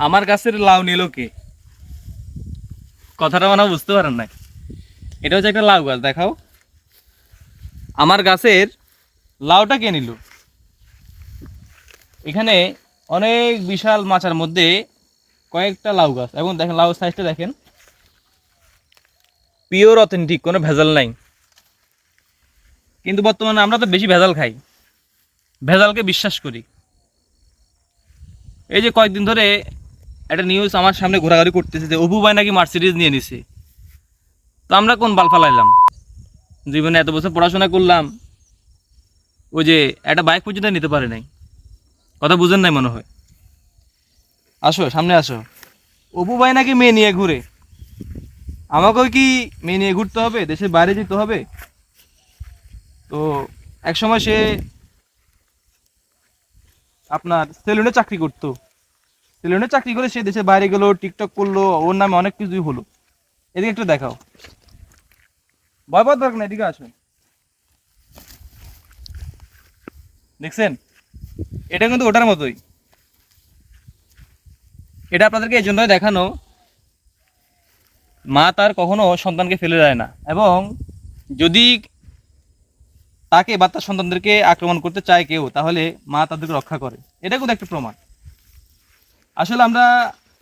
আমার গাছের লাউ নিল কে? কথাটা মনে হয় বুঝতে পারেন নাই। এটা হচ্ছে একটা লাউ গাছ, দেখাও। আমার গাছের লাউটা কে নিল? এখানে অনেক বিশাল মাচার মধ্যে কয়েকটা লাউ গাছ, এবং দেখেন লাউ সাইজটা দেখেন, পিওর অথেন্টিক, কোনো ভেজাল নাই। কিন্তু বর্তমানে আমরা তো বেশি ভেজাল খাই, ভেজালকে বিশ্বাস করি। এই যে কয়েকদিন ধরে একটা নিউজ আমার সামনে ঘোরাঘুরি করতেছে যে অপু ভাই নাকি মার্সিডিজ নিয়ে নিছে। তো আমরা কোন বাল ফালাইলাম? জীবনে এত বছর পড়াশোনা করলাম, ওই যে একটা বাইক পর্যন্ত নিতে পারে নাই। কথা বুঝেন নাই মনে হয়। আসো সামনে আসো। অপু ভাই নাকি মেয়ে নিয়ে ঘুরে, আমাকেও কি মেয়ে নিয়ে ঘুরতে হবে, দেশের বাইরে যেতে হবে? তো এক সময় সে আপনার সেলুনে চাকরি করতো, সেলুনে চাকরি করে সে দেশের বাইরে গেলো, টিকটক করলো, ওর নামে অনেক কিছুই হলো। এদিকে একটু দেখাও। ভয় পাওয়ার দরকার নেই, এদিকে আসো। দেখছেন, এটা কিন্তু ওটার মতোই। এটা আপনাদেরকে এই জন্যই দেখানো, মা তার কখনো সন্তানকে ফেলে দেয় না, এবং যদি তাকে বা তার সন্তানদেরকে আক্রমণ করতে চায় কেউ, তাহলে মা তাদেরকে রক্ষা করে। এটা কিন্তু একটা প্রমাণ। আসলে আমরা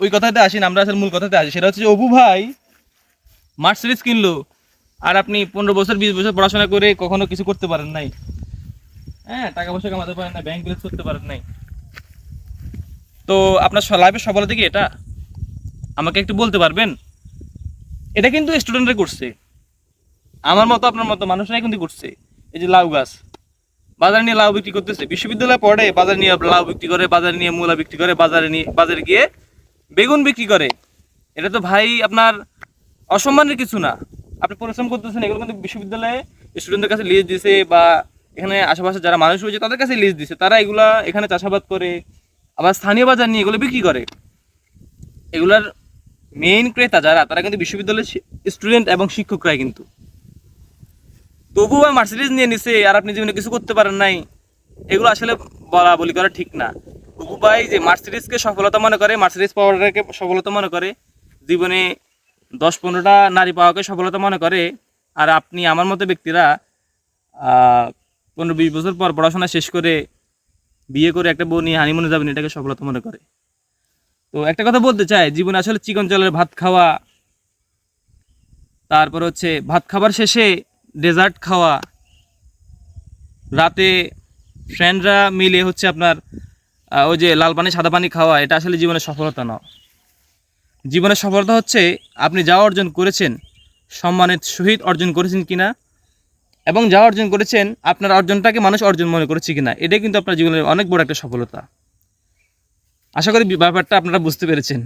ওই কথাতে আসি না, আমরা আসলে মূল কথাতে আসি। সেটা হচ্ছে যে অপু ভাই মার্সিডিজ কিনলো, আর আপনি 15 বছর 20 বছর পড়াশোনা করে কখনো কিছু করতে পারেন নাই। হ্যাঁ, টাকা পয়সা কামাতে পারেন না, ব্যাংক ব্যালেন্স করতে পারেন নাই। তো আপনার লাইফের সফলতা কি এটা? আমাকে একটু বলতে পারবেন? এটা কিন্তু স্টুডেন্টরা করছে, আমার মতো আপনার মতো মানুষরাই কিন্তু করছে। এই যে লাউ গাছ, বাজারে নিয়ে লাউ বিক্রি করতেছে, বিশ্ববিদ্যালয়ে পড়ে বাজারে নিয়ে লাউ বিক্রি করে, বাজারে নিয়ে মূলা বিক্রি করে, বাজারে গিয়ে বেগুন বিক্রি করে। এটা তো ভাই আপনার অসম্মানের কিছু না। আপনি পরিশ্রম করতেছেন, এগুলো কিন্তু বিশ্ববিদ্যালয়ে স্টুডেন্টদের কাছে লিজ দিছে, বা এখানে আশেপাশে যারা মানুষ রয়েছে তাদের কাছে লিজ দিছে, তারা এগুলা এখানে চাষাবাদ করে আবার স্থানীয় বাজার নিয়ে এগুলো বিক্রি করে। এগুলার মেইন ক্রেতা যারা, তারা কিন্তু বিশ্ববিদ্যালয়ের স্টুডেন্ট এবং শিক্ষকরাই কিন্তু। তবুও মার্সিডিজ নিয়ে নিছে আর আপনি জীবনে কিছু করতে পারেন নাই, এগুলো আসলে বলা বলি করা ঠিক না। অপু ভাই যে মার্সিডিজকে সফলতা মনে করে, মার্সিডিজ পাওয়াটাকে সফলতা মনে করে, জীবনে 10-15টা নারী পাওয়াকে সফলতা মনে করে, আর আপনি আমার মতো ব্যক্তিরা 15-20 বছর পর পড়াশোনা শেষ করে বিয়ে করে একটা বউ নিয়ে হানিমুনে যাবেন, এটাকে সফলতা মনে করে। তো একটা কথা বলতে চাই, জীবনে আসলে চিকন চালের ভাত খাওয়া, তারপর হচ্ছে ভাত খাবার শেষে ডেজার্ট খাওয়া, রাতে ফ্রেন্ডরা মিলে হচ্ছে আপনার ওই যে লাল পানি সাদা পানি খাওয়া, এটা আসলে জীবনের সফলতা নয়। জীবনের সফলতা হচ্ছে আপনি যা অর্জন করেছেন সম্মানের সহিত অর্জন করেছেন কিনা, এবং যা অর্জন করেছেন আপনার অর্জনটাকে মানুষ অর্জন মনে করেছে কিনা, এটাই কিন্তু আপনার জীবনের অনেক বড় একটা সফলতা। আশা করি ব্যাপারটা আপনারা বুঝতে পেরেছেন।